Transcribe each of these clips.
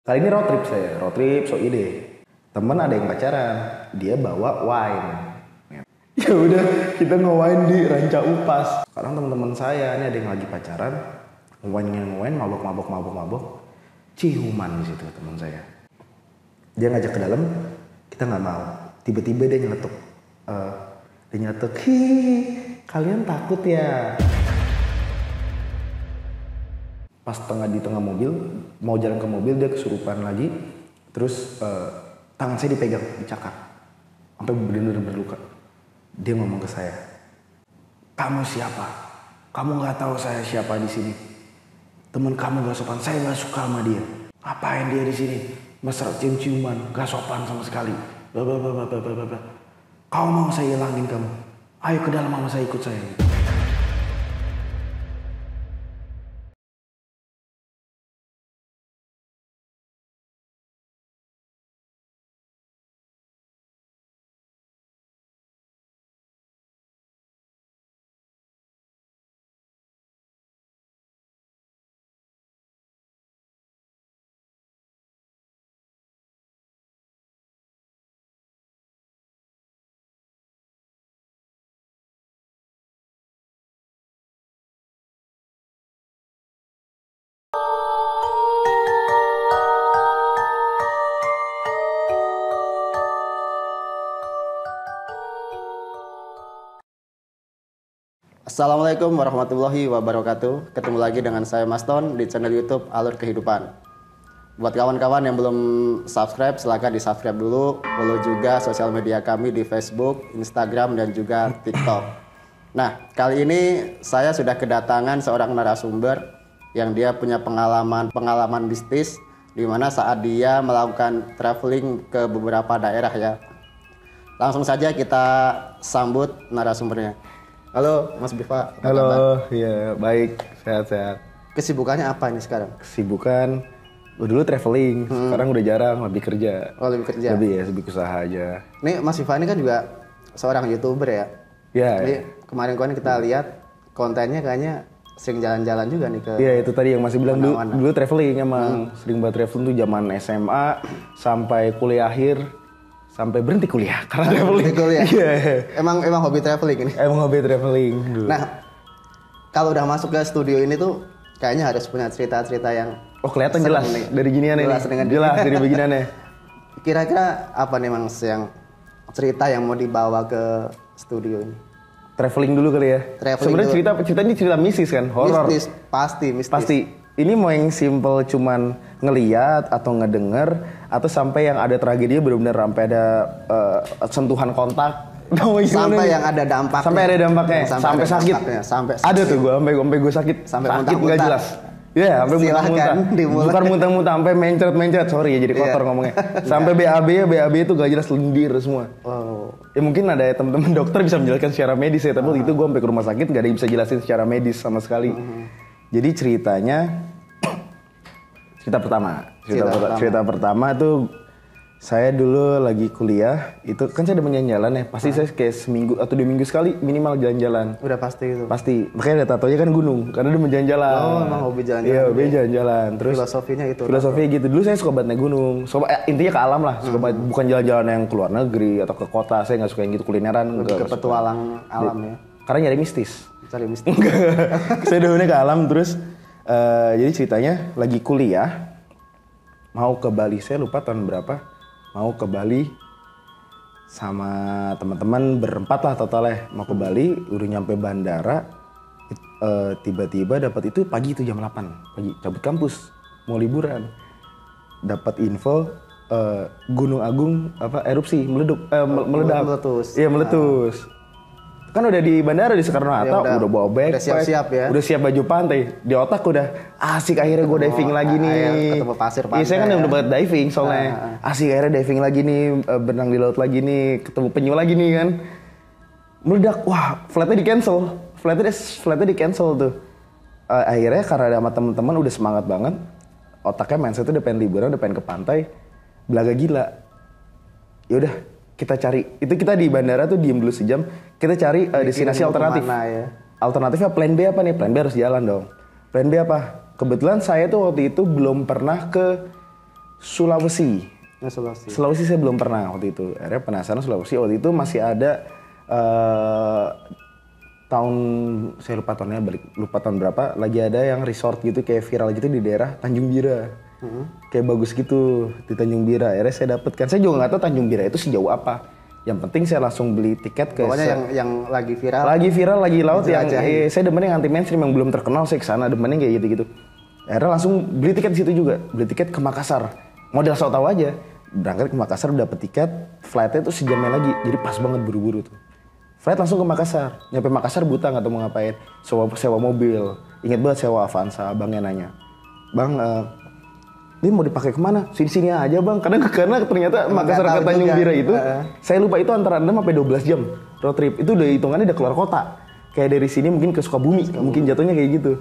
Kali ini road trip so ide. Temen ada yang pacaran, dia bawa wine. Ya udah, kita nge-wine di Ranca Upas. Sekarang teman-teman saya ini ada yang lagi pacaran, nge-wine, mabok. Ciuman di situ teman saya. Dia ngajak ke dalam, kita nggak mau. Tiba-tiba dia nyeletuk. Hihi, kalian takut ya? Pas di tengah mobil, mau jalan ke mobil dia kesurupan lagi. Terus tangan saya dipegang, dicakar. Sampai benar-benar berluka. Dia ngomong ke saya, kamu siapa? Kamu nggak tahu saya siapa di sini. Temen kamu gak sopan, saya nggak suka sama dia. Ngapain dia di sini? Mesra cium-ciuman, gak sopan sama sekali. Blablabla. Kau mau saya hilangin kamu? Ayo ke dalam sama saya, ikut saya. Assalamualaikum warahmatullahi wabarakatuh. Ketemu lagi dengan saya Mas Ton di channel YouTube Alur Kehidupan. Buat kawan-kawan yang belum subscribe, silahkan di subscribe dulu. Follow juga sosial media kami di Facebook, Instagram, dan juga TikTok. Nah, kali ini saya sudah kedatangan seorang narasumber yang dia punya pengalaman bisnis, di mana saat dia melakukan traveling ke beberapa daerah ya. Langsung saja kita sambut narasumbernya. Halo Mas Biva. Halo, ya baik, sehat-sehat. Kesibukannya apa ini sekarang? Kesibukan, dulu traveling, sekarang udah jarang, lebih kerja. Oh, lebih kerja. Lebih usaha aja. Nih Mas Biva ini kan juga seorang YouTuber ya. Ya. Jadi kemarin kita lihat kontennya kayaknya sering jalan-jalan juga nih ke. Iya, itu tadi yang masih bilang dulu traveling emang sering banget traveling tuh zaman SMA sampai kuliah akhir. Sampai berhenti kuliah karena traveling. Kuliah. Yeah. Emang hobi traveling ini. Emang hobi traveling dulu. Nah, kalau udah masuk ke studio ini tuh kayaknya harus punya cerita-cerita yang kelihatan jelas nih. Dari giniannya nih. Jelas dari beginiannya. Kira-kira apa nih Mang yang cerita yang mau dibawa ke studio ini? Traveling dulu kali ya. Sebenarnya cerita ini cerita mistis kan, horor. Mistis, mistis. Pasti. Ini mau yang simple cuman ngeliat atau ngedenger atau sampai yang ada tragedinya benar-benar sampai ada sentuhan kontak. Sampai yang ada dampaknya. Sampai ada dampaknya. Sampai sakit. Sampai ada tuh gue sampai gue sakit. Sampai sakit nggak jelas. Iya, sampai muntah-muntah. Bukan muntah-muntah, sampai mencret-mencret. Sorry ya, jadi kotor ngomongnya. Sampai BAB itu gak jelas, lendir semua. Wow. Ya mungkin ada teman-teman dokter bisa menjelaskan secara medis ya, tapi itu gue sampai ke rumah sakit gak ada yang bisa jelasin secara medis sama sekali. Jadi ceritanya, cerita pertama tuh saya dulu lagi kuliah, itu kan saya ada jalan ya, pasti saya kayak seminggu atau 2 minggu sekali minimal jalan-jalan. Udah pasti itu. Pasti, makanya ada tatonya kan gunung, karena dia mau jalan-jalan. Oh, emang hobi jalan-jalan. Iya, hobi jalan-jalan. Terus filosofinya itu. Filosofinya gitu. Dulu saya suka banget naik gunung. Intinya ke alam lah, suka banget. Bukan jalan-jalan yang ke luar negeri atau ke kota. Saya nggak suka yang gitu, kulineran. Lebih ke petualang alam ya. Karena nyari mistis. Cari mistis. Saya dahulunya ke alam terus. Jadi ceritanya lagi kuliah, mau ke Bali. Saya lupa tahun berapa. Mau ke Bali sama teman-teman berempat lah totalnya. Mau ke Bali, udah nyampe bandara, tiba-tiba dapat itu pagi itu jam 8 pagi, cabut kampus, mau liburan. Dapat info Gunung Agung erupsi, meledak. Meletus. Iya, meletus. Kan udah di bandara di Soekarno-Hatta, udah bawa backpack, udah siap-siap ya. Udah siap baju pantai. Di otak udah asik akhirnya gue diving lagi nih. Ketemu pasir pantai. Iya, saya kan udah banget diving soalnya. Asik akhirnya diving lagi nih, berenang di laut lagi nih, ketemu penyu lagi nih kan. Meledak, wah flightnya di cancel tuh. Akhirnya karena ada sama teman-teman udah semangat banget, otaknya mindset udah pengen liburan, udah pengen ke pantai, belaga gila. Yaudah. Kita cari, itu kita di bandara tuh diem dulu sejam, kita cari destinasi alternatif. Ya? Alternatifnya plan B apa nih? Plan B harus jalan dong. Plan B apa? Kebetulan saya tuh waktu itu belum pernah ke Sulawesi. Sulawesi. Sulawesi saya belum pernah waktu itu. Akhirnya penasaran Sulawesi. Waktu itu masih ada tahun, saya lupa tahunnya, lupa tahun berapa. Lagi ada yang resort gitu kayak viral gitu di daerah Tanjung Bira. Kayak bagus gitu di Tanjung Bira. Akhirnya saya dapet kan. Saya juga nggak tahu Tanjung Bira itu sejauh apa. Yang penting saya langsung beli tiket ke. Pokoknya yang lagi viral. Lagi viral, lagi laut yang saya demennya yang anti mainstream yang belum terkenal, saya kesana demennya kayak gitu-gitu. Akhirnya langsung beli tiket di situ juga, beli tiket ke Makassar. Modal sok tahu aja. Berangkat ke Makassar dapet tiket, flightnya itu sejamnya lagi. Jadi pas banget buru-buru tuh. Flight langsung ke Makassar. Nyampe Makassar buta nggak tahu mau ngapain. Sewa mobil. Ingat banget sewa Avanza. Abangnya nanya, "Bang, ini mau dipakai kemana?" Sini aja bang. Karena ternyata Makassar ke Tanjung Bira itu, saya lupa itu antara 6 sampai 12 jam road trip. Itu udah hitungannya udah keluar kota. Kayak dari sini mungkin ke Sukabumi. Mungkin jatuhnya kayak gitu.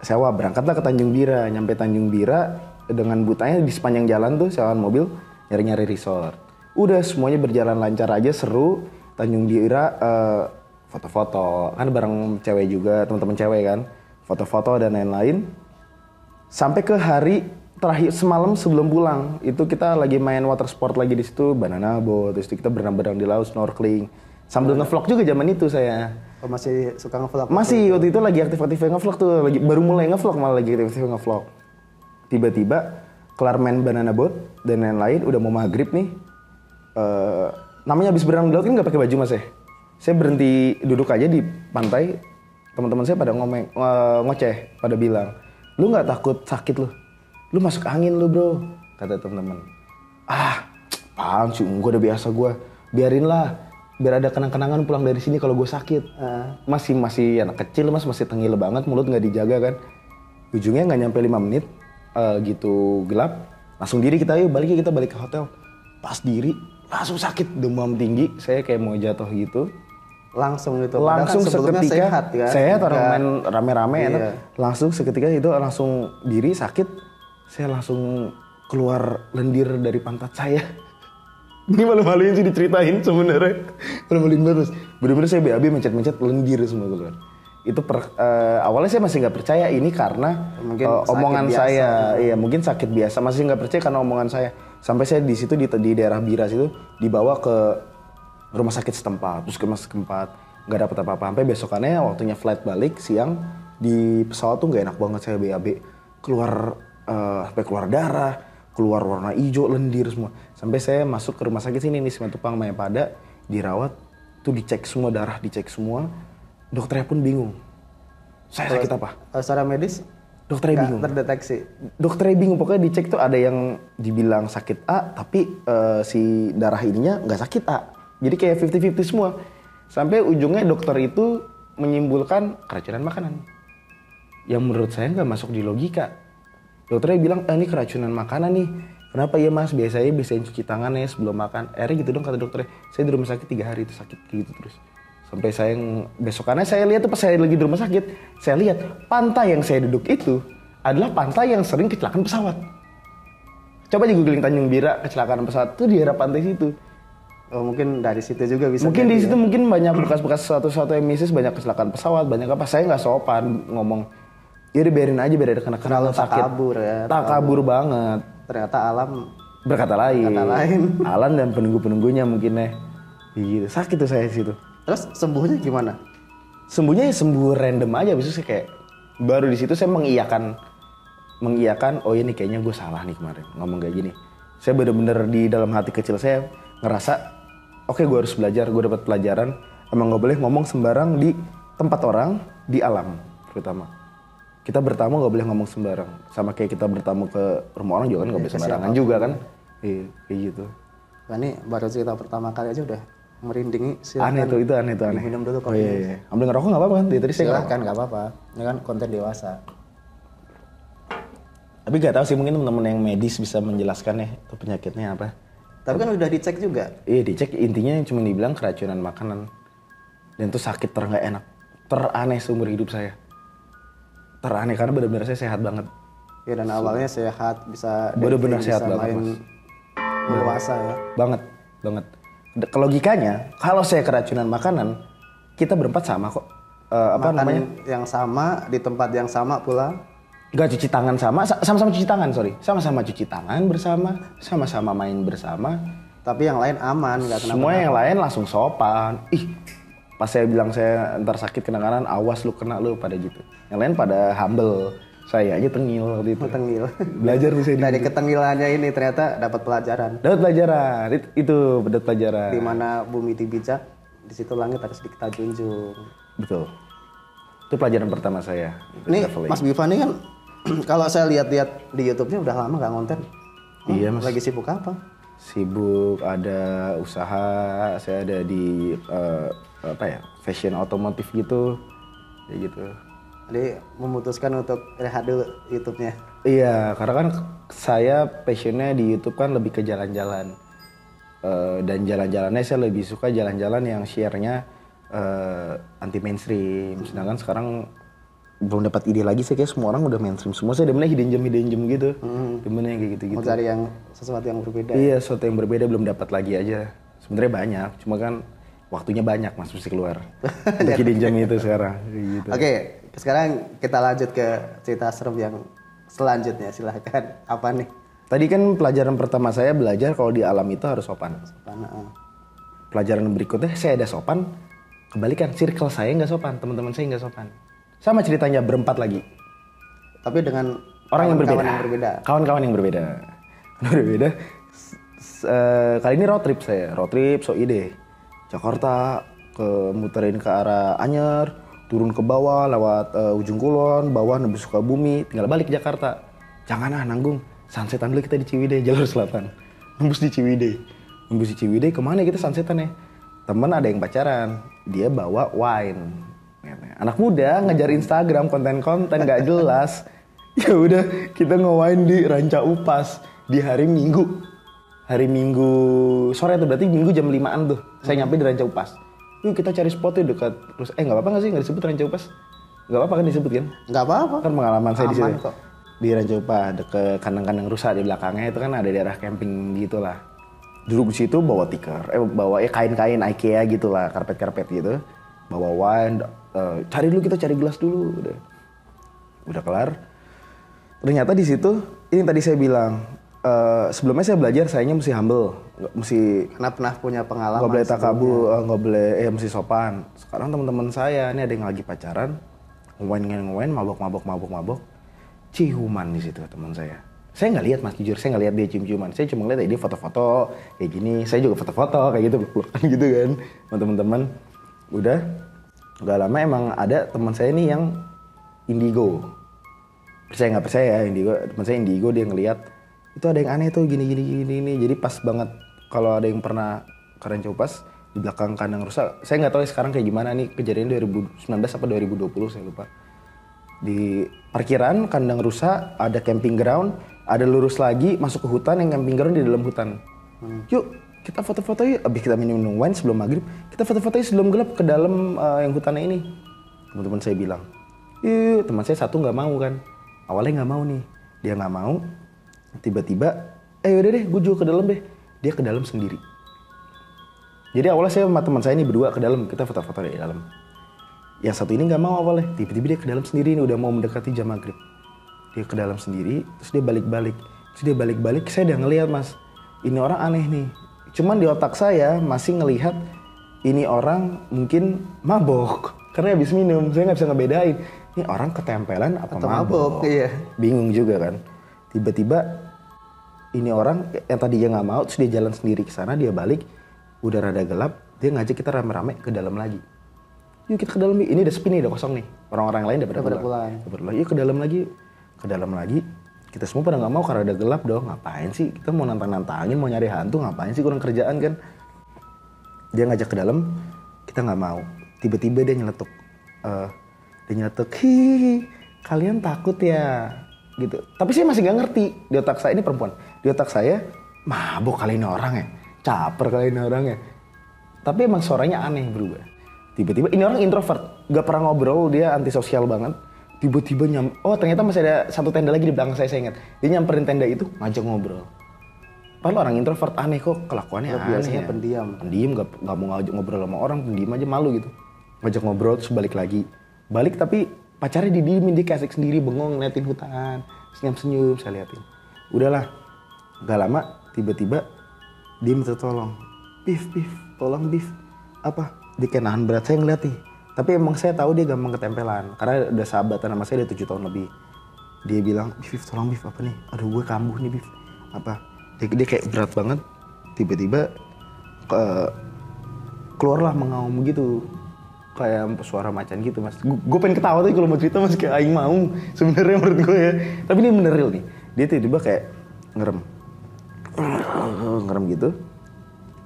Sewa, berangkatlah ke Tanjung Bira. Nyampe Tanjung Bira dengan butanya di sepanjang jalan tuh sewaan mobil nyari-nyari resort. Udah semuanya berjalan lancar aja, seru. Tanjung Bira foto-foto kan bareng cewek juga, teman-teman cewek kan. Foto-foto dan lain-lain. Sampai ke hari terakhir semalam sebelum pulang, itu kita lagi main water sport lagi di situ, banana boat, terus kita berenang-berenang di laut, snorkeling. Sambil ngevlog juga zaman itu saya. Oh, masih suka ngevlog? Masih, waktu itu lagi aktif-aktifnya ngevlog tuh, baru mulai ngevlog, malah lagi aktif-aktifnya ngevlog. Tiba-tiba kelar main banana boat dan lain-lain, udah mau maghrib nih. Namanya habis berenang di laut kan nggak pakai baju mas ya. Saya berhenti duduk aja di pantai, teman-teman saya pada ngoceh, pada bilang, "Lu nggak takut sakit lu masuk angin lu bro," kata teman-teman. Apaan sih, gue udah biasa gue, biarin lah, biar ada kenang-kenangan pulang dari sini kalau gue sakit. Masih anak kecil mas, masih tengil banget, mulut nggak dijaga kan. Ujungnya nggak nyampe 5 menit gitu gelap, langsung diri kita, yuk kita balik ke hotel. Pas diri langsung sakit, demam tinggi, saya kayak mau jatuh gitu. Langsung gitu. Langsung kan seketika sehat, kan? Sehat, orang main rame-rame iya. enak. Langsung seketika itu langsung diri sakit. Saya langsung keluar lendir dari pantat saya. Ini malu-maluin sih diceritain sebenarnya. Malu-maluin banget. Bener-bener saya BAB mencet-mencet lendir semua keluar. Itu awalnya saya masih nggak percaya ini karena omongan saya. Iya, mungkin sakit biasa. Masih nggak percaya karena omongan saya. Sampai saya di situ di daerah Biras itu dibawa ke rumah sakit setempat, terus ke rumah sakit setempat, nggak dapet apa-apa. Sampai besokannya waktunya flight balik siang di pesawat tuh nggak enak banget, saya BAB, sampai keluar darah, keluar warna hijau, lendir semua. Sampai saya masuk ke rumah sakit sini nih, Simatupang Mayapada, dirawat, tuh dicek semua darah, dicek semua. Dokternya pun bingung, saya sakit apa? Secara medis? Dokternya bingung. Terdeteksi. Dokternya bingung, pokoknya dicek tuh ada yang dibilang sakit A, tapi si darah ininya nggak sakit A. Jadi kayak 50-50 semua. Sampai ujungnya dokter itu menyimpulkan keracunan makanan. Yang menurut saya nggak masuk di logika. Dokternya bilang, ini keracunan makanan nih. Kenapa ya mas? Biasanya cuci tangan ya sebelum makan. Akhirnya gitu dong kata dokternya. Saya di rumah sakit 3 hari itu sakit gitu terus. Sampai saya besokannya saya lihat tuh pas saya lagi di rumah sakit. Saya lihat pantai yang saya duduk itu adalah pantai yang sering kecelakaan pesawat. Coba aja googling Tanjung Bira kecelakaan pesawat tuh di daerah pantai situ. Oh, mungkin dari situ juga bisa. Mungkin di situ mungkin banyak bekas-bekas satu-satu emisis, banyak kecelakaan pesawat, banyak apa. Saya nggak sopan ngomong. Ya udah biarin aja biar ada kena-kena sakit. Takabur ya. Takabur banget. Ternyata alam berkata lain. Alam dan penunggu-penunggunya mungkin ya. Gitu. Sakit tuh saya di situ. Terus sembuhnya gimana? Sembuhnya ya sembuh random aja, habis itu saya kayak baru di situ saya mengiyakan, oh ini kayaknya gue salah nih kemarin ngomong kayak gini. Saya bener-bener di dalam hati kecil saya ngerasa, oke, gue harus belajar, gue dapat pelajaran. Emang gak boleh ngomong sembarang di tempat orang, di alam terutama. Kita bertamu gak boleh ngomong sembarang. Sama kayak kita bertamu ke rumah orang juga kan gak boleh sembarangan juga kan. Iya, kayak gitu. Nah, ini baru cerita pertama kali aja udah merinding. Aneh tuh, itu aneh. Minum dulu kopi. Oh iya. Ambil ngerokok gak apa-apa kan? Tadi saya silahkan, gak apa-apa. Ini kan konten dewasa. Tapi gak tahu sih, mungkin teman-teman yang medis bisa menjelaskan ya itu penyakitnya apa. Tapi kan udah dicek juga. Iya dicek, intinya cuma dibilang keracunan makanan. Dan itu sakit nggak enak. Teraneh seumur hidup saya. Teraneh karena benar-benar saya sehat banget. Ya dan awalnya sehat, bisa benar-benar sehat banget main mas. Dewasa ya. Banget. Logikanya, kalau saya keracunan makanan, kita berempat sama kok. Makan yang sama, di tempat yang sama pula. Nggak cuci tangan sama-sama cuci tangan, sorry. Sama-sama cuci tangan bersama, sama-sama main bersama. Tapi yang lain aman, nggak kenapa-napa. Semua yang lain langsung sopan. Ih, pas saya bilang saya ntar sakit kena kanan, awas lu kena lu pada gitu. Yang lain pada humble. Saya aja tengil waktu itu. Tengil. Belajar tuh saya Dari ketengilannya ini ternyata dapat pelajaran. Dapat pelajaran, itu dapat pelajaran. Di mana bumi dibijak, di situ langit harus kita junjung. Betul. Itu pelajaran pertama saya. Ini Traveling. Mas Biva nih kan, kalau saya lihat-lihat di YouTube-nya udah lama nggak konten. Iya Mas. Lagi sibuk apa? Sibuk, ada usaha, saya ada di fashion otomotif gitu, kayak gitu. Jadi memutuskan untuk rehat dulu YouTube-nya. Iya, karena kan saya passionnya di YouTube kan lebih ke jalan-jalan. Dan jalan-jalannya saya lebih suka jalan-jalan yang share-nya anti mainstream. Sedangkan sekarang belum dapat ide lagi sih, kayak semua orang udah mainstream semua. Saya demennya hidden gem gitu. Demennya kayak gitu-gitu. Mau cari yang sesuatu yang berbeda. Iya, sesuatu yang berbeda belum dapat lagi aja. Sebenarnya banyak, cuma kan waktunya banyak Mas mesti keluar. Untuk hidden gem itu sekarang kayak gitu. Oke, sekarang kita lanjut ke cerita serem yang selanjutnya. Silahkan. Apa nih? Tadi kan pelajaran pertama saya belajar kalau di alam itu harus sopan. Pelajaran berikutnya saya ada sopan, kebalikan circle saya nggak sopan, teman-teman saya nggak sopan. Sama ceritanya berempat lagi. Tapi dengan Orang yang berbeda. Kawan-kawan Kawan-kawan yang yang berbeda. berbeda. Berbeda. Kali ini road trip saya. Road trip so ide. Jakarta muterin ke arah Anyer, turun ke bawah lewat ujung Kulon, bawah nembus Sukabumi, tinggal balik ke Jakarta. Jangan nanggung. Sunsetan dulu kita di Ciwidey, jalur selatan. Nembus di Ciwidey. Nembus di Ciwidey, kemana kita sunsetan ya? Temen ada yang pacaran, dia bawa wine. Anak muda ngejar Instagram konten-konten gak jelas. Ya udah kita nge-wine di Ranca Upas di hari Minggu. Hari Minggu sore tuh, berarti Minggu jam 5-an tuh. Saya nyampe di Ranca Upas. Yuk kita cari spot tuh dekat terus nggak apa-apa nggak sih nggak disebut Ranca Upas? Nggak apa-apa kan disebut kan? Nggak apa-apa. Kan pengalaman saya di Aman situ. kok. Di Ranca Upas deket kandang-kandang rusa di belakangnya itu kan ada daerah camping gitulah. Duduk di situ bawa tikar, bawa kain-kain IKEA gitulah, karpet-karpet gitu. Bawa wine, cari dulu kita cari gelas dulu, udah kelar. Ternyata di situ, ini tadi saya bilang, sebelumnya saya belajar sayanya mesti humble, mesti Karena pernah punya pengalaman. nggak boleh takabur, nggak boleh, mesti sopan. Sekarang teman-teman saya, ini ada yang lagi pacaran, ngewain, mabok, ciuman di situ teman saya. Saya nggak lihat Mas, jujur saya nggak lihat dia cium-ciuman. Saya cuma lihat dia foto-foto kayak gini. Saya juga foto-foto kayak gitu, gitu kan, sama teman-teman. Udah, nggak lama emang ada teman saya nih yang indigo. Percaya nggak percaya ya, indigo, teman saya indigo, dia ngelihat itu ada yang aneh tuh gini. Jadi pas banget kalau ada yang pernah ke Ranca Upas di belakang kandang rusa. Saya nggak tahu ya sekarang kayak gimana nih, kejadian 2019 apa 2020 saya lupa. Di parkiran kandang rusa ada camping ground, ada lurus lagi masuk ke hutan, yang camping ground di dalam hutan. Yuk kita foto-foto yuk, abis kita minum wine sebelum maghrib, kita foto-foto yuk sebelum gelap ke dalam yang hutannya ini. Teman-teman saya bilang, yuk. Teman saya satu nggak mau kan, awalnya nggak mau nih, dia nggak mau. Tiba-tiba, yaudah deh, gue juga ke dalam deh. Dia ke dalam sendiri. Jadi awalnya saya sama teman saya ini berdua ke dalam, kita foto-foto di dalam. Yang satu ini nggak mau awalnya, tiba-tiba dia ke dalam sendiri, ini udah mau mendekati jam maghrib. Dia ke dalam sendiri, terus dia balik-balik. Saya udah ngelihat Mas, ini orang aneh nih. Cuman di otak saya masih ngelihat ini orang mungkin mabok, karena habis minum, saya nggak bisa ngebedain. Ini orang ketempelan apa mabok? Iya. Bingung juga kan. Tiba-tiba ini orang yang tadinya nggak mau, terus dia jalan sendiri ke sana, dia balik, udah rada gelap, dia ngajak kita rame-rame ke dalam lagi. Yuk kita ke dalam, ini udah sepi nih, udah kosong nih. Orang-orang lain udah pada pulang. Yuk ke dalam lagi. Kita semua pada nggak mau karena udah gelap dong. Ngapain sih? Kita mau nantang-nantangin, mau nyari hantu, ngapain sih kurang kerjaan kan? Dia ngajak ke dalam, kita nggak mau. Tiba-tiba dia nyeletuk, hihi, kalian takut ya? Gitu. Tapi saya masih nggak ngerti. Di otak saya, ini perempuan. Di otak saya, mabuk kali ini orang ya, caper kali ini orang ya. Tapi emang suaranya aneh berubah. Tiba-tiba ini orang introvert, gak pernah ngobrol, dia antisosial banget. Tiba-tiba ternyata masih ada satu tenda lagi di belakang saya ingat. Dia nyamperin tenda itu, ngajak ngobrol. Padahal orang introvert aneh kok, kelakuannya aneh. Biasanya ya. pendiam, gak mau ngajak ngobrol sama orang, pendiam aja malu gitu. Ngajak ngobrol terus balik lagi. Balik tapi pacarnya didiemin, dia kayak asik sendiri bengong ngeliatin hutan, senyum-senyum, saya liatin. Udahlah, gak lama tiba-tiba dia minta tolong. Bif, tolong Bif. Apa? Dia kayak nahan berat, saya ngeliat nih. Tapi emang saya tahu dia gampang ketempelan, karena udah sahabatan sama saya udah 7 tahun lebih. Dia bilang, Bif tolong Bif, apa nih? Aduh gue kambuh nih Bif. Apa? Dia kayak berat banget, tiba-tiba keluarlah mengaum gitu. Kayak suara macan gitu mas. Gue pengen ketawa tuh kalau mau cerita mas, kayak aing mau sebenarnya menurut gue ya. Tapi ini bener real nih. Dia tiba-tiba kayak ngerem gitu.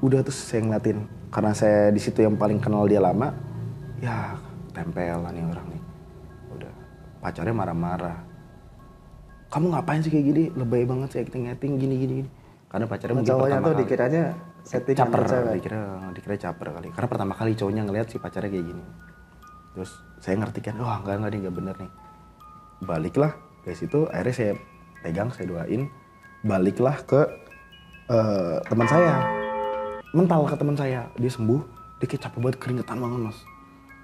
Udah terus saya ngeliatin, karena saya di situ yang paling kenal dia lama. Ya tempelan nih orang nih. Udah pacarnya marah-marah. Kamu ngapain sih kayak gini? Lebay banget sih acting gini. Karena pacarnya mungkin cowoknya pertama tuh kali dikiranya setting caper, dikira caper kali. Karena pertama kali cowoknya ngeliat si pacarnya kayak gini. Terus saya ngerti kan, wah enggak nih, enggak bener nih. Baliklah dari situ, akhirnya saya pegang, saya doain. Baliklah ke teman saya. Mental ke teman saya, dia sembuh, dia kayak capek banget, keringetan banget mas.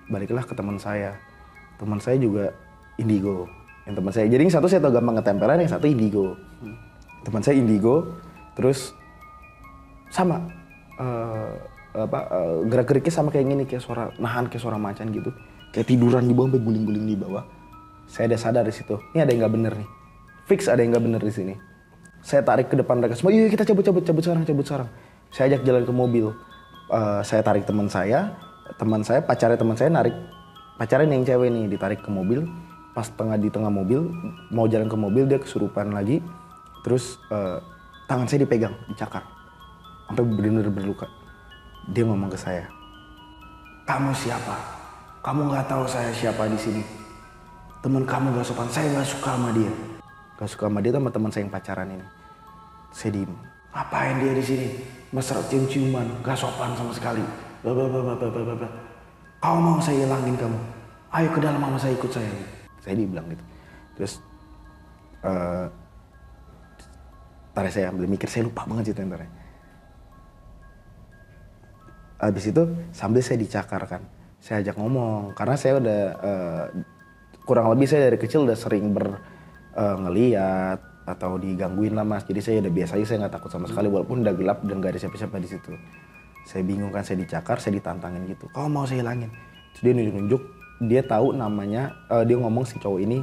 Baliklah ke teman saya juga indigo. Yang teman saya, jadi yang satu saya tau gampang ketempelan, yang satu indigo. Teman saya indigo, terus sama gerak-geriknya sama kayak gini, kayak suara nahan, kayak suara macan gitu, kayak tiduran di bawah, sampai guling-guling di bawah. Saya udah sadar di situ, ini ada yang nggak bener nih, fix ada yang nggak bener di sini. Saya tarik ke depan mereka semua, yuk kita cabut sekarang. Saya ajak jalan ke mobil, saya tarik teman saya, pacarnya teman saya narik, pacarnya yang cewek nih ditarik ke mobil. Pas di tengah mobil, mau jalan ke mobil dia kesurupan lagi, terus tangan saya dipegang, dicakar. Sampai benar-benar berluka. Dia ngomong ke saya, kamu siapa? Kamu nggak tahu saya siapa di sini. Teman kamu nggak sopan, saya nggak suka sama dia. Nggak suka sama dia sama teman saya yang pacaran ini. Saya diem. Ngapain dia di sini? Mesra cium-ciuman, nggak sopan sama sekali. Bla. Kau mau saya hilangin kamu? Ayo ke dalam sama saya, ikut saya. Saya dibilang gitu. Terus ntar saya ambil mikir, saya lupa banget cerita ntar. Habis itu sambil saya dicakar kan, saya ajak ngomong karena saya udah kurang lebih saya dari kecil udah sering ngeliat atau digangguin lah mas, jadi saya udah biasa aja, saya nggak takut sama sekali walaupun udah gelap dan nggak ada siapa-siapa di situ. Saya bingung kan, saya dicakar, saya ditantangin gitu, kau mau saya hilangin? Terus dia nunjuk, dia tahu namanya, dia ngomong si cowok ini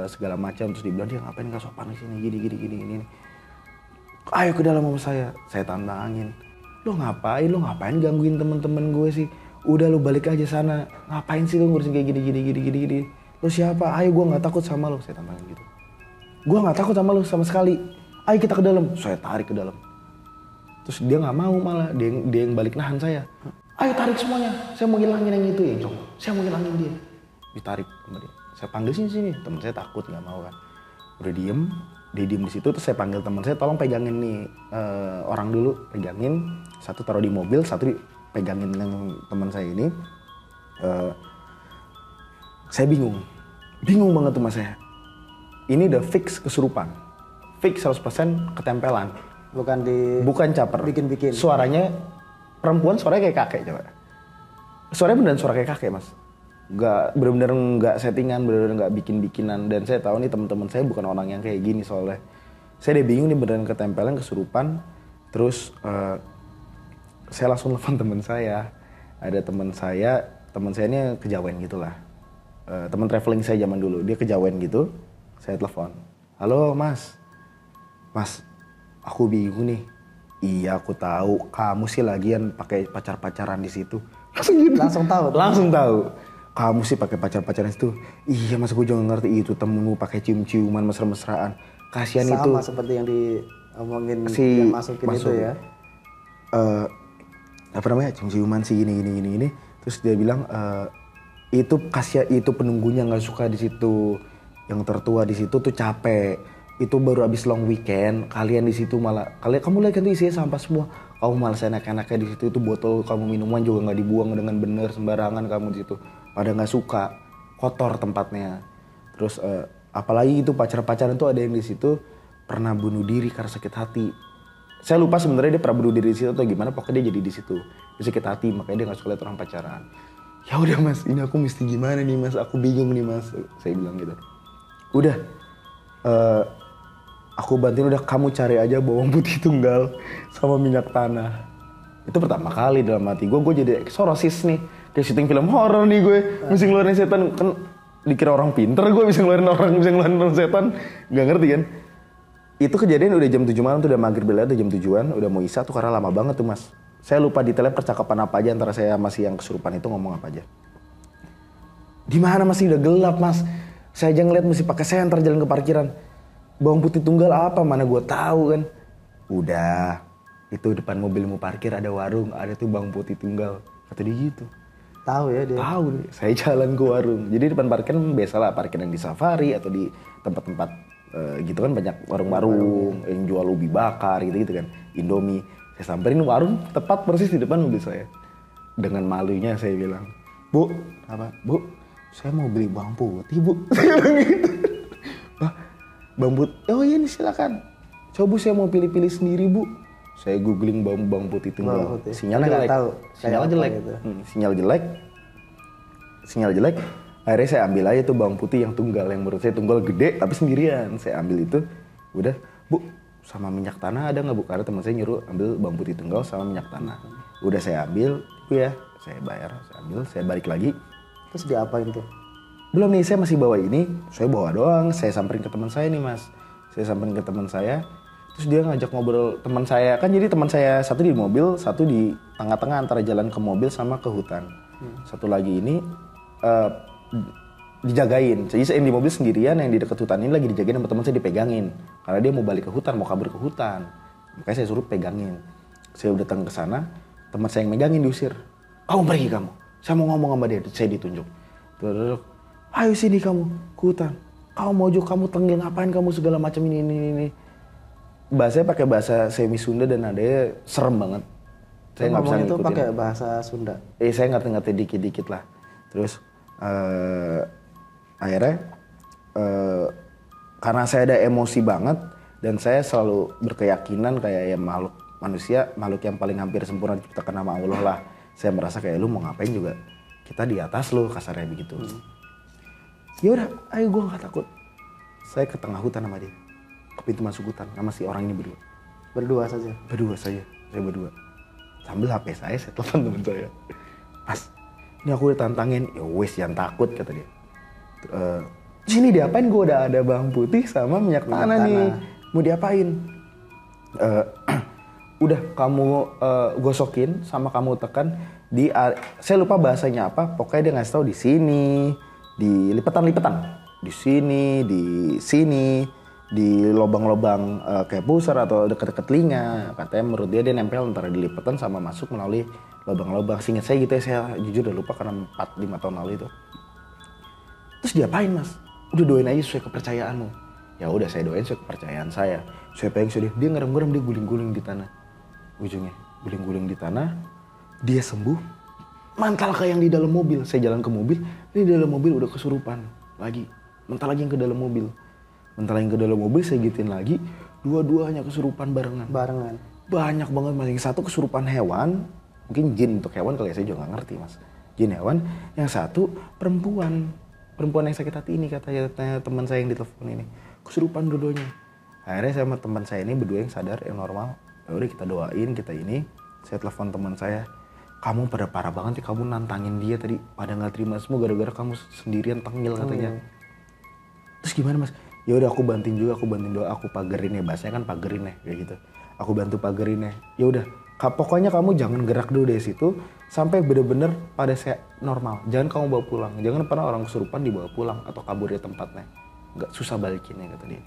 segala macam, terus dia bilang dia ngapain nggak sopan di sini, gini. Ayo ke dalam sama saya tantangin. Lo ngapain gangguin temen-temen gue sih? Udah lo balik aja sana. Ngapain sih lo ngurusin kayak gini? Lo siapa? Ayo, gue nggak takut sama lo. Saya tantangin gitu. Gue nggak takut sama lo sama sekali. Ayo kita ke dalam. Saya tarik ke dalam. Terus dia nggak mau, malah dia yang balik nahan saya. Ayo tarik semuanya. Saya mau hilangin yang itu ya cowok. Saya mau hilangin dia. Ditarik sama dia. Saya panggil sini. Temen saya takut, nggak mau kan. Udah diem. Dia diem di situ, terus saya panggil teman saya, tolong pegangin nih orang dulu, pegangin. Satu taruh di mobil, satu pegangin yang teman saya ini. Saya bingung banget tuh mas saya. Ini udah fix kesurupan, fix 100% ketempelan. Bukan caper. Bikin. Suaranya perempuan, suaranya kayak kakek coba. Suaranya beneran suara kayak kakek mas. Bener-bener nggak settingan, bener-bener nggak bikin-bikinan. Dan saya tahu nih teman-teman saya bukan orang yang kayak gini soalnya. Saya udah bingung nih, beneran ketempelan, kesurupan. Terus saya langsung telepon teman saya. Ada teman saya ini kejawen gitulah. Teman traveling saya zaman dulu, dia kejawen gitu. Saya telepon, halo mas, aku bingung nih. Iya aku tahu, kamu sih lagian pakai pacar-pacaran di situ. Langsung tahu. Kamu sih pakai pacar-pacaran itu. Iya mas, gue juga ngerti itu temenmu pakai cium-ciuman mesra-mesraan. Kasihan itu. Sama seperti yang diomongin yang masukin itu ya. Cium-ciuman sih gini. Terus dia bilang itu kasihan, itu penunggunya nggak suka di situ. Yang tertua di situ tuh capek. Itu baru habis long weekend. Kalian di situ malah kamu lihat kan tuh isinya sampah semua. Kamu malah enak-enaknya di situ, itu botol kamu minuman juga nggak dibuang dengan bener, sembarangan kamu di situ. Pada nggak suka, kotor tempatnya. Terus apalagi itu pacar-pacaran tuh ada yang di situ pernah bunuh diri karena sakit hati. Saya lupa sebenarnya dia pernah bunuh diri di situ atau gimana, pokoknya dia jadi di situ. Dia sakit hati, makanya dia nggak suka lihat orang pacaran. Ya udah mas, ini aku mesti gimana nih mas, aku bingung nih mas, saya bilang gitu. Udah, aku bantuin, udah kamu cari aja bawang putih tunggal sama minyak tanah. Itu pertama kali dalam hati gue jadi exorcist nih, kayak syuting film horor nih gue, mesti ngeluarin setan, kan dikira orang pinter gue bisa ngeluarin orang setan, nggak ngerti kan. Itu kejadian udah jam 7 malam tuh, udah maghrib udah jam 7-an, udah mau isya tuh karena lama banget tuh mas. Saya lupa detailnya percakapan apa aja antara saya masih yang kesurupan itu ngomong apa aja. Di mana masih udah gelap mas. Saya aja ngeliat mesti pakai senter jalan ke parkiran. Bawang putih tunggal apa mana gue tahu kan. Udah, itu depan mobilmu parkir ada warung, ada tuh bawang putih tunggal. Kata dia gitu. Tahu ya dia. Tahu deh. Saya jalan ke warung. Jadi depan parkiran biasalah parkiran di Safari atau di tempat-tempat gitu kan banyak warung-warung yang jual ubi bakar gitu kan. Indomie. Saya samperin warung tepat persis di depan mobil saya. Dengan malunya saya bilang, "Bu, apa? Bu, saya mau beli bawang putih, Bu." Saya bilang gitu. "Wah, bawang putih? Oh iya nih silakan. Coba Bu, saya mau pilih-pilih sendiri, Bu." Saya googling bawang putih tunggal. Sinyalnya jelek. Sinyal jelek. Akhirnya saya ambil aja tuh bawang putih yang tunggal, yang menurut saya tunggal gede tapi sendirian. Saya ambil itu. Udah, "Bu, sama minyak tanah ada nggak Bu?" Karena teman saya nyuruh ambil bawang putih tunggal sama minyak tanah. Udah saya ambil, Bu ya, saya bayar, saya ambil, saya balik lagi. Terus diapain tuh? Belum nih, saya masih bawa ini, saya bawa doang, saya samperin ke teman saya nih mas. Saya samperin ke teman saya, terus dia ngajak ngobrol teman saya, kan jadi teman saya satu di mobil, satu di tengah-tengah antara jalan ke mobil sama ke hutan. Satu lagi ini dijagain. Jadi saya yang di mobil sendirian, yang di dekat hutan ini lagi dijagain sama teman saya, dipegangin. Karena dia mau balik ke hutan, mau kabur ke hutan. Makanya saya suruh pegangin. Saya udah datang ke sana, teman saya yang megangin diusir. "Kamu pergi kamu. Saya mau ngomong sama dia." Saya ditunjuk. Terus, "Ayo sini kamu ke hutan. Kamu mojok, kamu tenggel, ngapain kamu segala macam ini." Bahasanya pakai bahasa semi Sunda dan nadanya serem banget. Saya nggak bisa ngikutin. Itu pakai bahasa Sunda. Saya ngerti dikit-dikit lah. Terus akhirnya karena saya ada emosi banget dan saya selalu berkeyakinan kayak ya makhluk yang paling hampir sempurna diciptakan nama Allah lah. Saya merasa kayak lu mau ngapain juga kita di atas lu, kasarnya begitu. Ya udah, ayo gue nggak takut. Saya ke tengah hutan sama dia, ke pintu masuk hutan sama si orang ini berdua. Berdua saja. Saya berdua. Sambil HP saya telepon teman saya. "Mas, ini aku udah tantangin." "Ya wes, jangan takut," kata dia. "Sini diapain? Gue udah ada bawang putih sama minyak tanah nih. Mau diapain?" "Udah kamu gosokin sama kamu tekan di," saya lupa bahasanya apa. Pokoknya dia ngasih tahu di sini, di lipetan, di sini, di lubang-lubang kayak pusar atau dekat-dekat telinga. Katanya menurut dia nempel antara di lipetan sama masuk melalui lubang-lubang. Seingat saya gitu ya, saya jujur udah lupa karena 4-5 tahun lalu itu. "Terus diapain mas?" "Udah doain aja sesuai kepercayaanmu." Ya udah, saya doain sesuai kepercayaan saya. Saya pengen dia ngerem-ngerem, dia guling-guling di tanah. Ujungnya guling-guling di tanah, dia sembuh. Mantal kayak yang di dalam mobil. Saya jalan ke mobil, ini di dalam mobil udah kesurupan lagi. Mental lagi yang ke dalam mobil. Saya gituin lagi, dua-duanya kesurupan barengan. Banyak banget mas. Yang satu kesurupan hewan, mungkin jin untuk hewan kali ya, saya juga gak ngerti mas. Jin hewan, yang satu perempuan yang sakit hati ini, katanya teman saya yang ditelepon ini. Kesurupan dua-duanya. Akhirnya saya sama teman saya ini berdua yang sadar, yang normal. Ya udah kita doain, kita ini. Saya telepon teman saya, "Kamu pada parah banget ya, kamu nantangin dia tadi, pada nggak terima semua gara-gara kamu sendirian tengil," katanya. "Terus gimana mas?" "Ya udah aku bantuin doa, aku pagerin ya," bahasanya kan pagerin ya kayak gitu. "Aku bantu pagerin ya. Ya udah, pokoknya kamu jangan gerak dulu dari situ sampai bener-bener pada saya normal. Jangan kamu bawa pulang. Jangan pernah orang kesurupan dibawa pulang atau kabur dari tempatnya. Nggak susah balikinnya," kata dia.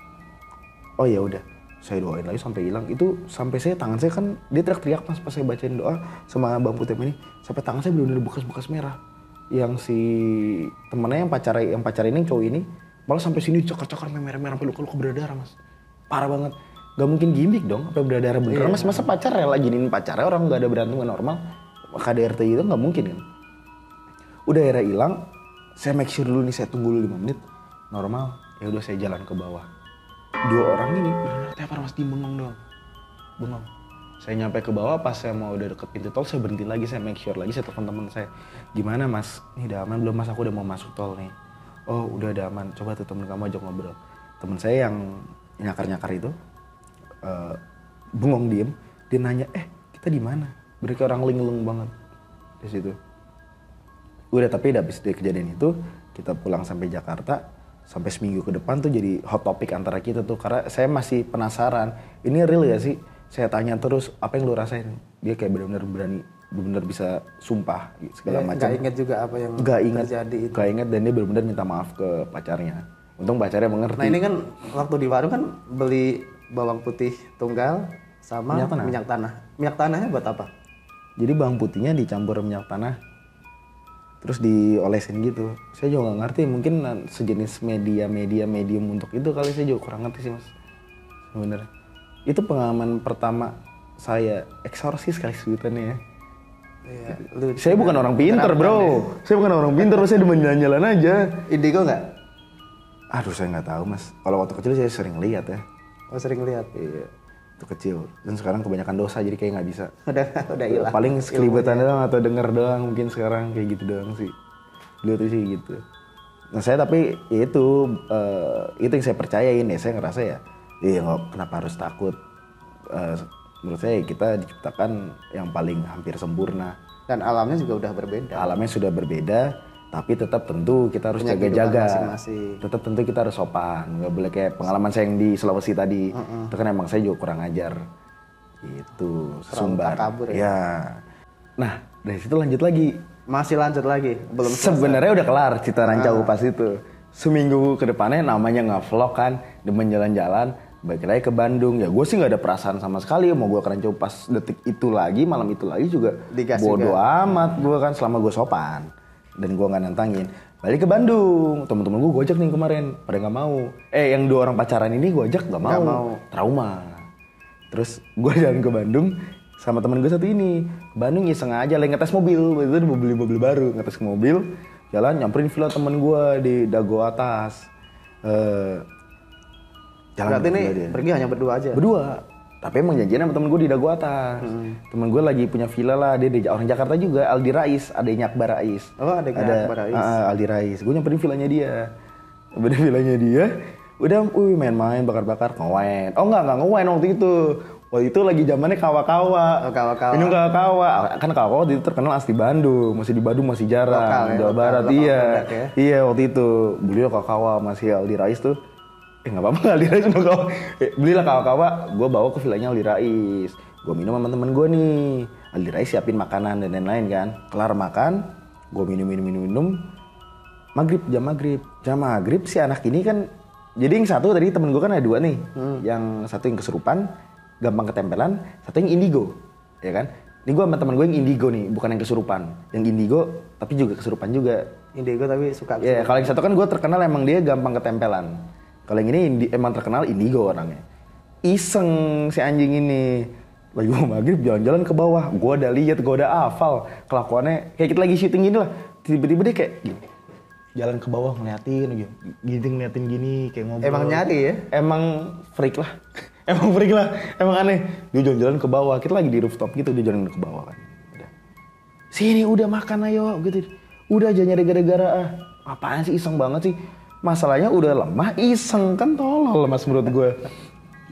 Oh ya udah, saya doain lagi sampai hilang. Itu sampai tangan saya kan dia teriak-teriak mas pas saya bacain doa sama bawang putih ini, sampai tangan saya benar-benar bekas-bekas merah. Yang si temennya yang pacar ini, cowok ini, malah sampai sini cakar-cakar merah-merah sampai luka-luka berdarah mas. Parah banget. Gak mungkin gimmick dong, sampai berdarah beneran mas. Masa pacar rela giniin pacarnya, orang gak ada berantem normal. KDRT itu gak mungkin kan. Udah akhirnya hilang, saya make sure dulu nih, saya tunggu dulu 5 menit. Normal, ya udah saya jalan ke bawah. 2 orang ini benar-benar tepar mas, di bengong doang. Bengong. Saya nyampe ke bawah, pas saya mau udah deket pintu tol, saya berhenti lagi, saya make sure lagi, saya telepon teman saya. Gimana mas, ini udah aman belum mas, aku udah mau masuk tol nih. Oh udah ada aman, coba tuh temen kamu ajak ngobrol. Temen saya yang nyakar-nyakar itu, bengong diem, dia nanya, kita di mana? Mereka orang linglung banget di situ. Udah, tapi habis dari kejadian itu, kita pulang sampai Jakarta, sampai seminggu ke depan tuh jadi hot topic antara kita tuh, karena saya masih penasaran, ini real gak sih? Saya tanya terus, apa yang lu rasain? Dia kayak benar-benar berani, benar-benar bisa sumpah segala macam. Gak inget juga apa yang terjadi itu. Gak inget, dan dia benar-benar minta maaf ke pacarnya. Untung pacarnya mengerti. Nah ini kan waktu di warung kan beli bawang putih tunggal sama minyak tanah. Minyak tanahnya buat apa? Jadi bawang putihnya dicampur minyak tanah, terus diolesin gitu. Saya juga nggak ngerti, mungkin sejenis medium untuk itu kali, saya juga kurang ngerti sih mas. Sebenarnya. Itu pengalaman pertama saya eksorsis kali sebutannya ya. Iya, saya bukan orang pinter bro, saya bukan orang pinter, saya demen jalan-jalan aja. Indigo nggak? Aduh saya nggak tahu mas. Kalau waktu kecil saya sering lihat ya. Oh sering lihat? Iya, itu kecil. Dan sekarang kebanyakan dosa jadi kayak nggak bisa. Udah hilang. Paling sekelibetan doang atau denger doang mungkin sekarang kayak gitu doang sih. Dulu tuh sih gitu. Nah saya tapi ya itu yang saya percayain ya, saya ngerasa ya. Iya kenapa harus takut? Menurut saya kita diciptakan yang paling hampir sempurna. Dan alamnya juga udah berbeda. Alamnya sudah berbeda, tapi tetap tentu kita harus jaga-jaga. Tetap tentu kita harus sopan. Nggak boleh kayak pengalaman saya yang di Sulawesi tadi. Itu kan emang saya juga kurang ajar. Itu sumbar. Kabur ya. Nah dari situ lanjut lagi. Masih lanjut lagi? Belum selesai. Sebenarnya udah kelar cerita Ranca Upas itu. Seminggu ke depannya namanya nge-vlog kan, demen jalan-jalan, balik lagi ke Bandung. Ya gue sih nggak ada perasaan sama sekali, mau gue ke Ranca Upas detik itu lagi, malam itu lagi juga bodo amat gue kan, selama gue sopan dan gue nggak nantangin. Balik ke Bandung, temen-temen gue ajak nih kemarin, pada nggak mau. Yang 2 orang pacaran ini gue ajak nggak mau, trauma. Terus gue jalan ke Bandung sama temen gue satu ini, ke Bandung iseng aja lagi ngetes mobil, itu mau beli mobil baru, ngetes ke mobil. Jalan nyamperin villa temen gue di Dago Atas. Jalan berarti nih pergi hanya berdua aja? Berdua. Tapi emang janjian sama temen gue di Dago Atas. Temen gue lagi punya villa lah, dia orang Jakarta juga, Aldi Rais, adeknya Akbar Rais. Oh adeknya Akbar Rais. Aldi Rais. Gue nyamperin villanya dia. Udah main-main, bakar-bakar, ngewen. Oh enggak ngewen waktu itu. Waktu itu lagi zamannya kawa-kawa. Minum kawa-kawa. Kan kawa-kawa itu terkenal asli Bandung. Masih di Bandung masih jarang. Lokal, Jawa Barat iya. Ya? Iya waktu itu. Belilah kawa-kawa masih Aldi Rais tuh. Nggak apa-apa Aldi Rais mau kawa. Belilah kawa-kawa. Gue bawa ke villanya Aldi Rais. Gue minum sama temen gue nih. Aldi Rais siapin makanan dan lain-lain kan. Kelar makan. Gue minum. Jam maghrib si anak ini kan. Jadi yang satu tadi temen gue kan ada 2 nih. Yang satu yang kesurupan, gampang ketempelan, satu yang indigo, ya kan? Ini gue sama teman gue yang indigo nih, bukan yang kesurupan. Yang indigo tapi juga kesurupan juga. Indigo tapi suka kesurupan. Ya, kalau yang satu kan gue terkenal emang dia gampang ketempelan. Kalau yang ini emang terkenal indigo orangnya. Iseng si anjing ini. Lagi mau maghrib jalan-jalan ke bawah. Gue udah lihat, gue udah hafal kelakuannya. Kayak kita lagi syuting gini lah. Tiba-tiba dia kayak gini. Jalan ke bawah ngeliatin gini kayak ngobrol. Emang nyari ya? Emang freak lah. Emang aneh. Dia jalan-jalan ke bawah, kita lagi di rooftop gitu, dia jalan ke bawah kan. Udah. Sini udah makan ayo gitu. Udah aja nyari gara-gara apaan sih, iseng banget sih. Masalahnya udah lemah, iseng kan tolol mas menurut gue.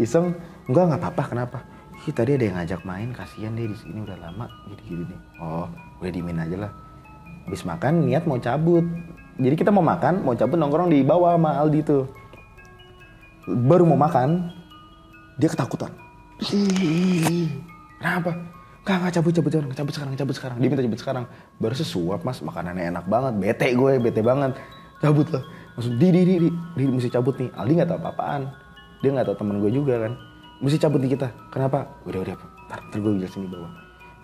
Iseng, enggak apa-apa kenapa? Tadi ada yang ngajak main, kasihan deh di sini udah lama gitu nih. Oh, udah dimin aja lah. Habis makan niat mau cabut. Jadi kita mau makan, mau cabut nongkrong di bawah sama Aldi tuh. Baru mau makan, dia ketakutan. Kenapa? Enggak cabut sekarang. Dia minta cabut sekarang. Baru sesuap mas, makanannya enak banget. Bete banget. Cabut lah. Maksud di mesti cabut nih. Aldi nggak tahu apa-apaan. Dia nggak tahu teman gue juga kan. Mesti cabut nih kita. Kenapa? Udah. Ntar gue jelasin di bawah.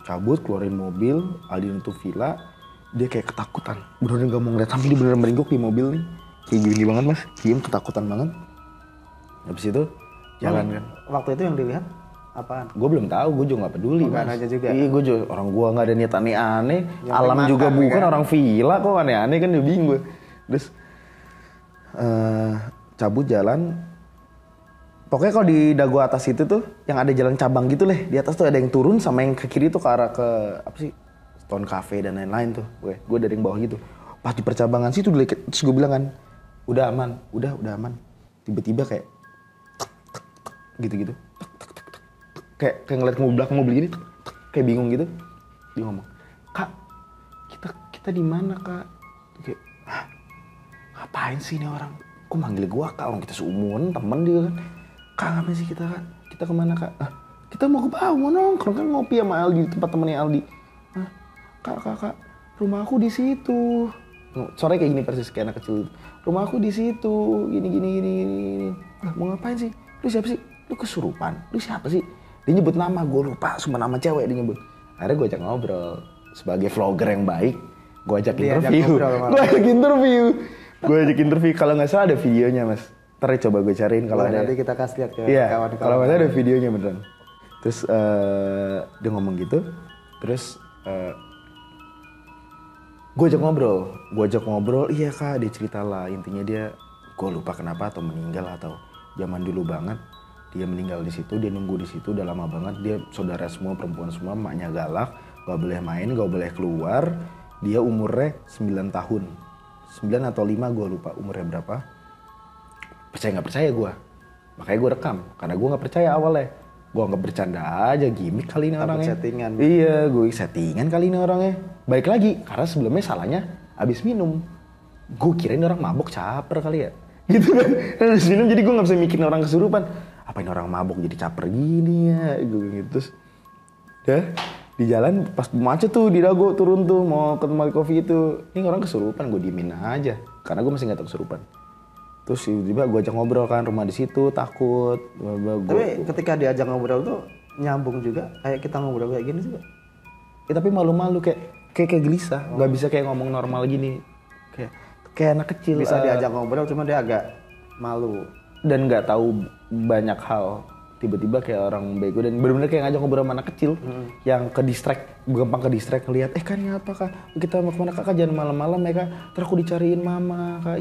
Cabut, keluarin mobil. Aldi nutup villa. Dia kayak ketakutan. Bener-bener gak mau ngeliat. Sampai dia bener-bener meringkuk di mobil nih. Kayak gini banget mas. Diem ketakutan banget. Habis itu jalan kan. Waktu itu yang dilihat apaan? Gue belum tahu, gue juga nggak peduli mas. Aja juga. Iya, gue juga orang gue nggak ada niat aneh-aneh. Alam juga bukan kan? Orang villa kok aneh-aneh kan, dia bingung gue. Terus cabut jalan, Pokoknya kalau di dagu atas itu tuh yang ada jalan cabang gitu leh. Di atas tuh ada yang turun sama yang ke kiri tuh ke arah ke apa sih? Stone Cafe dan lain-lain tuh. Gue dari yang bawah gitu. Pas di percabangan situ terus gue bilang kan, udah aman, udah aman. Tiba-tiba kayak gitu-gitu. Kayak ngeliat mobil belakang mobil gini, kayak bingung gitu. Dia ngomong, "Kak, kita di mana, Kak?" Kayak, "Hah? Ngapain sih ini orang? Kok manggil gua Kak? Orang kita seumuran, temen dia kan. Kak, ngapain sih kita, Kak? Kita kemana, Kak?" "Ah, kita mau ke bawah, mau nongkrong kan ngopi sama Aldi di tempat temennya Aldi." "Hah? Kak, rumah aku di situ." Suaranya kayak gini persis kayak anak kecil. "Rumah aku di situ, gini. Lah, mau ngapain sih? Lu siapa sih? Lu kesurupan? Lu siapa sih?" Dia nyebut nama, gue lupa, cuma nama cewek dia nyebut. Akhirnya gue ajak ngobrol. Sebagai vlogger yang baik, gue ajak interview. Gue ajak interview, kalau nggak salah ada videonya mas. Ntar coba gue cariin kalau ada. Nanti kita kasih lihat ke kawan-kawan. Kalau nggak salah ada videonya beneran. Terus dia ngomong gitu, terus gue ajak ngobrol, iya kak, dia cerita lah. Intinya dia, gue lupa kenapa atau meninggal atau zaman dulu banget. Dia meninggal di situ, dia nunggu di situ udah lama banget. Dia saudara semua, perempuan semua, emaknya galak, gak boleh main, gak boleh keluar. Dia umurnya 9 tahun. 9 atau 5 gue lupa umurnya berapa. Percaya gak percaya gue. Makanya gue rekam, karena gue gak percaya awalnya. Gue anggap bercanda aja, gimmick kali ini orangnya. Settingan. Iya, gue settingan kali ini orangnya. Baik lagi, karena sebelumnya salahnya abis minum. Gue kirain orang mabok caper kali ya. Gitu kan, abis minum jadi gue gak bisa mikirin orang kesurupan. Apain orang mabuk jadi caper gini ya, gue gitu. Terus udah di jalan pas macet tuh di Dago turun tuh mau ke tempat kopi itu. Ini orang kesurupan, gue diemin aja karena gue masih nggak tahu kesurupan. Terus tiba-tiba gue ajak ngobrol kan, rumah di situ, takut. Tapi ketika diajak ngobrol tuh nyambung juga kayak kita ngobrol kayak gini juga. Ya, tapi malu-malu kayak gelisah, nggak bisa kayak ngomong normal gini. Kayak anak kecil. Bisa diajak ngobrol cuma dia agak malu dan nggak tahu banyak hal. Tiba-tiba kayak orang bego dan benar-benar kayak ngajak ngobrol sama anak kecil yang ke distract, gampang ke distract ngeliat, "Kak ini apa Kak? Kita mau kemana Kak? Jangan malam-malam ya Kak, terus aku dicariin mama Kak."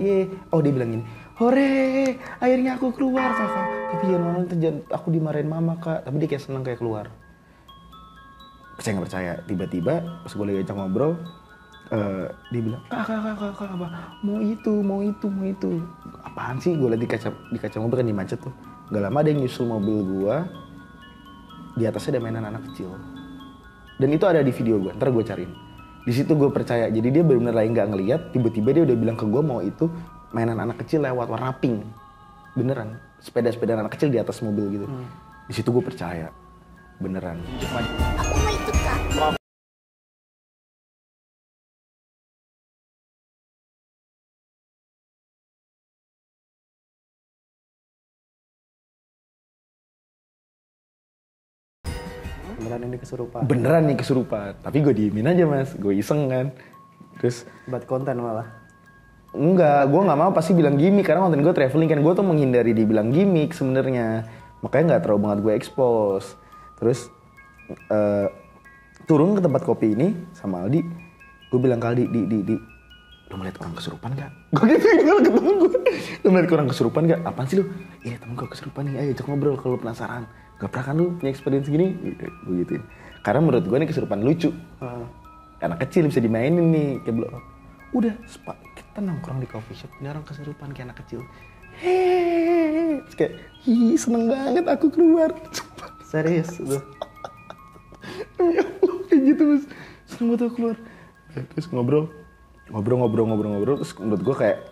Oh dia bilang gini, "Hore, akhirnya aku keluar Kakak. Tapi jangan malam, aku dimarahin mama Kak." Tapi dia kayak seneng kayak keluar. Percaya nggak percaya, tiba-tiba pas gue lagi ajak ngobrol, dia bilang, kak apa? Mau itu. Apaan sih? Gue liat di kaca mobil kan di macet tuh. Gak lama ada yang nyusul mobil gue. Di atasnya ada mainan anak kecil. Dan itu ada di video gue. Ntar gue cariin. Di situ gue percaya. Jadi dia benar-benar lagi nggak ngelihat. Tiba-tiba dia udah bilang ke gue mau itu mainan anak kecil lewat warna pink. Beneran. Sepeda anak kecil di atas mobil gitu. Di situ gue percaya. Beneran. Aku mau itu kak. Beneran ini kesurupan. Kesurupan. Tapi gue diemin aja mas. Gue iseng kan. Terus Buat konten malah. enggak, gue nggak mau pasti bilang gimmick karena konten gue traveling kan. Gue tuh menghindari dibilang gimmick sebenarnya. Makanya nggak terlalu banget gue expose. Terus turun ke tempat kopi ini sama Aldi. Gue bilang ke Aldi, di lu melihat orang kesurupan gak? Gue gitu ketemu gue. Lu melihat orang kesurupan gak? Apaan sih lu? Iya temen gue kesurupan nih, ayo ajak ngobrol kalau lu penasaran. Gak pernah kan lu punya experience gini? Gue gituin. Karena menurut gue nih kesurupan lucu. Anak kecil bisa dimainin nih. Kayak belum. Udah, kita nongkrong di coffee shop. Ini orang kesurupan kayak anak kecil. Hehehe. Kayak, seneng banget aku keluar. Serius tuh. Ya Allah, kayak gitu mas. Seneng banget aku keluar. Terus ngobrol. Terus menurut gue kayak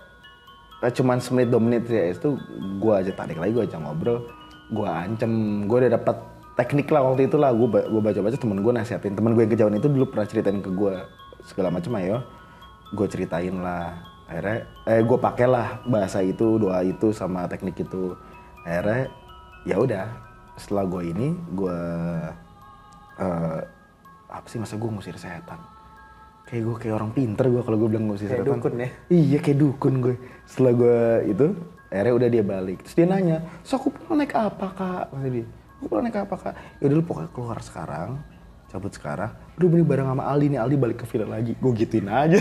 cuman semenit 2 menit ya itu gue aja tarik lagi, gue ajak ngobrol, gue ancam, gue udah dapat teknik lah waktu itu lah, gue baca temen gue nasihatin, temen gue yang kejauhan itu dulu pernah ceritain ke gue segala macam, ayo gue ceritain lah, akhirnya gue pakai lah bahasa itu, doa itu sama teknik itu, akhirnya ya udah setelah gue ini gue apa sih masa gue ngusir setan. Kayak gue kayak orang pinter gue kalau gue bilang ngusir setan. Kayak dukun ya? Iya kayak dukun gue. Setelah gue itu, akhirnya udah dia balik. Terus dia nanya, so aku pulang naik apa kak? Maksudnya dia, aku pulang naik apa kak? Yaudah lu pokoknya keluar sekarang, cabut sekarang. Udah bener bareng sama Aldi nih, Aldi balik ke villa lagi. Gue gituin aja.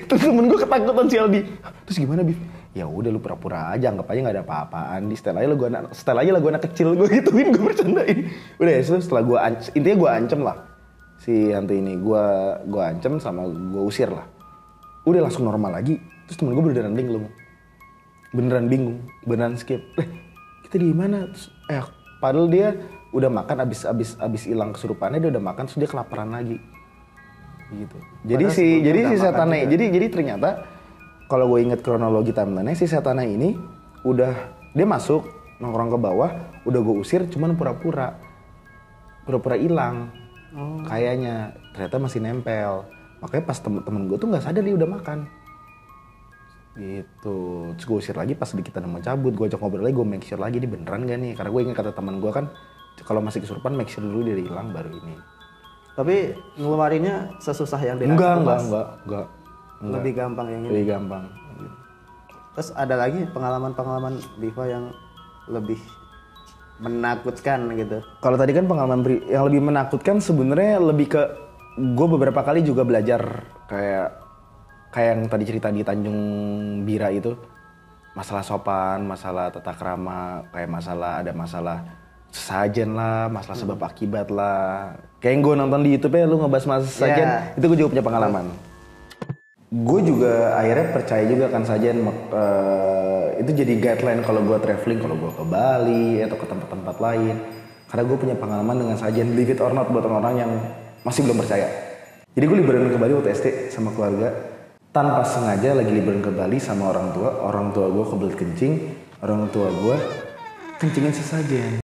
Terus temen gue ketakutan si Aldi. Terus gimana Bif? ya udah lu pura-pura aja, anggap aja nggak ada apa-apaan. Di setel aja lagu anak kecil, gue gituin, gue bercandain. Udah ya, setelah gue intinya gue ancam lah si hantu ini, gue ancam sama gue usir lah. Udah langsung normal lagi. Terus temen gue beneran bingung, beneran skip. Kita di mana? Padahal dia udah makan, abis hilang kesurupannya dia udah makan, terus dia kelaparan lagi. Gitu. Jadi si setannya, jadi ternyata kalau gue inget kronologi timeline-nya, si setannya ini dia masuk nongkrong ke bawah, udah gue usir, cuman pura-pura hilang. Kayaknya ternyata masih nempel. Makanya pas temen gue tuh nggak sadar dia udah makan. Gitu. Terus gue usir lagi, pas sedikit ada mau cabut, gue ajak ngobrol lagi, gue make sure lagi dia beneran gak nih. Karena gue ingat kata teman gue kan, kalau masih kesurupan make sure dulu dia hilang baru ini. Tapi ngeluarinnya sesusah yang di Enggak. Lebih gampang yang ini. Lebih gampang. Terus ada lagi pengalaman Diva yang lebih menakutkan gitu. Kalau tadi kan pengalaman yang lebih menakutkan sebenarnya lebih ke gue beberapa kali juga belajar kayak yang tadi cerita di Tanjung Bira itu, masalah sopan, masalah tata krama, kayak ada masalah sesajen lah, masalah sebab akibat lah. Kayak yang gue nonton di YouTube ya, lu ngebahas masalah sesajen, itu gue juga punya pengalaman. Gue juga akhirnya percaya juga kan sajian itu jadi guideline kalau gue traveling, kalau gue ke Bali atau ke tempat-tempat lain. Karena gue punya pengalaman dengan sajian, believe it or not, buat orang-orang yang masih belum percaya. Jadi gue liburan ke Bali waktu SD sama keluarga. Tanpa sengaja lagi liburan ke Bali sama orang tua gue kebelet kencing, orang tua gue kencingin sesajen.